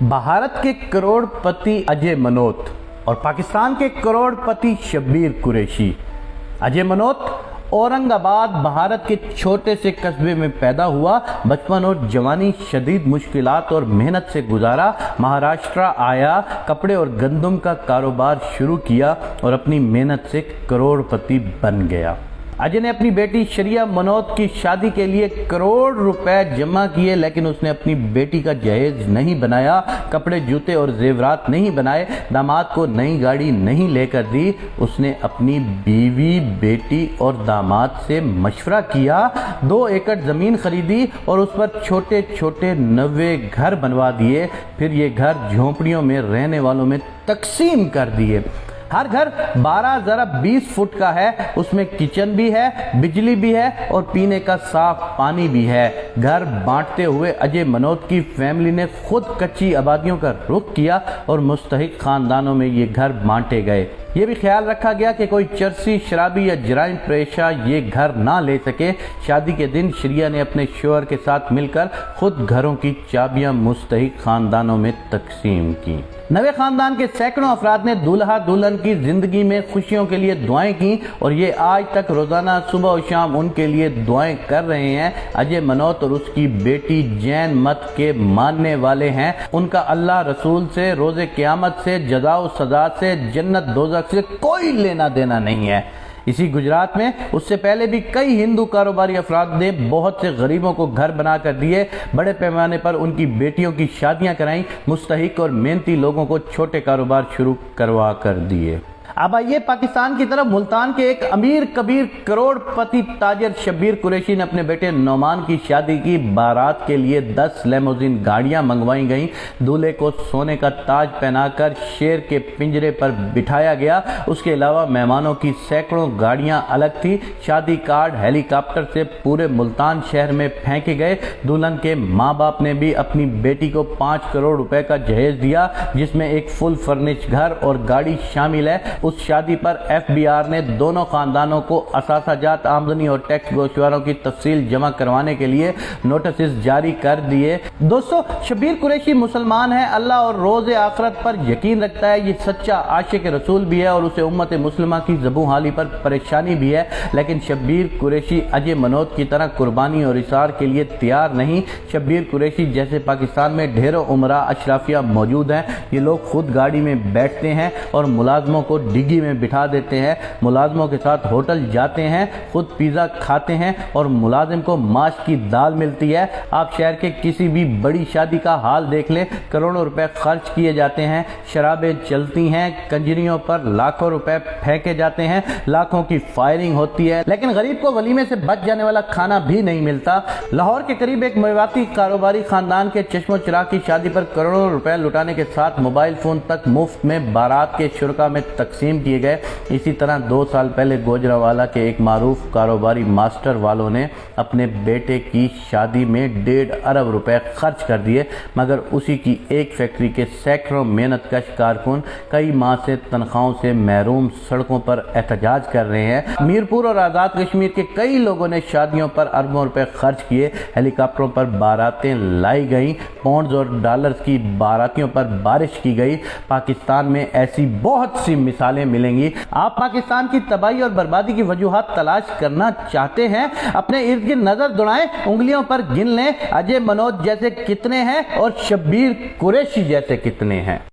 भारत के करोड़पति अजय मनोत और पाकिस्तान के करोड़पति शब्बीर कुरैशी। अजय मनोत औरंगाबाद भारत के छोटे से कस्बे में पैदा हुआ। बचपन और जवानी शदीद मुश्किलात और मेहनत से गुजारा। महाराष्ट्र आया, कपड़े और गंदम का कारोबार शुरू किया और अपनी मेहनत से करोड़पति बन गया। अजय ने अपनी बेटी शरिया मनोत की शादी के लिए करोड़ रुपए जमा किए, लेकिन उसने अपनी बेटी का जहेज नहीं बनाया, कपड़े जूते और जेवरात नहीं बनाए, दामाद को नई गाड़ी नहीं लेकर दी। उसने अपनी बीवी, बेटी और दामाद से मशवरा किया, 2 एकड़ ज़मीन खरीदी और उस पर छोटे छोटे 90 घर बनवा दिए। फिर ये घर झोंपड़ियों में रहने वालों में तकसीम कर दिए। हर घर 12 ज़रा 20 फुट का है, उसमें किचन भी है, बिजली भी है और पीने का साफ पानी भी है। घर बांटते हुए अजय मनोत की फैमिली ने खुद कच्ची आबादियों का रुख किया और मुस्तहिक खानदानों में ये घर बांटे गए। ये भी ख्याल रखा गया कि कोई चरसी, शराबी या जराइम पेशा ये घर ना ले सके। शादी के दिन शरिया ने अपने शोहर के साथ मिलकर खुद घरों की चाबियां मुस्तहिक खानदानों में तकसीम की। नवे खानदान के सैकड़ों अफराद ने दूल्हा दुल्हन की जिंदगी में खुशियों के लिए दुआएं की और ये आज तक रोजाना सुबह और शाम उनके लिए दुआएं कर रहे हैं। अजय मनोत और उसकी बेटी जैन मत के मानने वाले हैं। उनका अल्लाह रसूल से, रोज़े क़यामत से, जज़ा सज़ा से, जन्नत दोज़ख से कोई लेना देना नहीं है। इसी गुजरात में उससे पहले भी कई हिंदू कारोबारी अफराद ने बहुत से गरीबों को घर बना कर दिए। बड़े पैमाने पर उनकी बेटियों की शादियां कराईं। मुस्तहिक और मेहनती लोगों को छोटे कारोबार शुरू करवा कर दिए। अब आइए पाकिस्तान की तरफ। मुल्तान के एक अमीर कबीर करोड़पति ताजर शब्बीर कुरैशी ने अपने बेटे नौमान की शादी की। बारात के लिए 10 लेमोजिन गाड़ियां मंगवाई गईं। दूल्हे को सोने का ताज पहनाकर शेर के पिंजरे पर बिठाया गया। उसके अलावा मेहमानों की सैकड़ों गाड़ियां अलग थी। शादी कार्ड हेलीकॉप्टर से पूरे मुल्तान शहर में फेंके गए। दुल्हन के माँ बाप ने भी अपनी बेटी को 5 करोड़ रुपए का जहेज दिया, जिसमें एक फुल फर्निश घर और गाड़ी शामिल है। उस शादी पर FBI ने दोनों खानदानों को असासाजात, आमदनी और टैक्स गोशवारों की तफसील जमा करवाने के लिए नोटिस जारी कर दिए। दोस्तों, शब्बीर कुरैशी मुसलमान है, अल्लाह और रोज़े आखिरत पर यकीन रखता है। ये सच्चा आशिक रसूल भी है और उसे उम्मत मुस्लिमा की ज़बू हाली पर परेशानी भी है। लेकिन शब्बीर कुरैशी अजय मनोत की तरह कुर्बानी और इसार के लिए तैयार नहीं। शब्बीर कुरैशी जैसे पाकिस्तान में ढेरों उमरा अशराफिया मौजूद हैं। ये लोग खुद गाड़ी में बैठते हैं और मुलाजमों को डिग्गी में बिठा देते हैं। मुलाजमों के साथ होटल जाते हैं, खुद पिज़्ज़ा खाते हैं और मुलाजिम को माश की दाल मिलती है। आप शहर के किसी भी बड़ी शादी का हाल देख लें, करोड़ों रुपए खर्च किए जाते हैं, शराबें चलती हैं, कंजरियों पर लाखों रुपए फेंके जाते हैं, लाखों की फायरिंग होती है, लेकिन गरीब को वलीमे से बच जाने वाला खाना भी नहीं मिलता। लाहौर के करीब एक मेवाती कारोबारी खानदान के चश्मो चिराग की शादी पर करोड़ों रुपए लुटाने के साथ मोबाइल फोन तक मुफ्त में बारात के शुरका में तकसीम किए गए। इसी तरह 2 साल पहले गोजरावाला के एक मारूफ कारोबारी मास्टर वालों ने अपने बेटे की शादी में 1.5 अरब रुपए खर्च कर दिए, मगर उसी की एक फैक्ट्री के सैकड़ों मेहनतकश कारकुन कई माह से तनख्वाहों से महरूम सड़कों पर एहतजाज कर रहे हैं। मीरपुर और आज़ाद कश्मीर के कई लोगों ने शादियों पर अरबों रुपए खर्च किए। हेलीकॉप्टरों पर बारातें लाई गईं, पाउंड्स और डॉलर्स की बारातियों पर बारिश की गई। पाकिस्तान में ऐसी बहुत सी मिसालें मिलेंगी। आप पाकिस्तान की तबाही और बर्बादी की वजूहात तलाश करना चाहते हैं? अपने इर्द गिर्द नजर दौड़ाएं, उंगलियों पर गिन लें अजय मनोत जैसे कितने हैं और शब्बीर कुरैशी जैसे कितने हैं।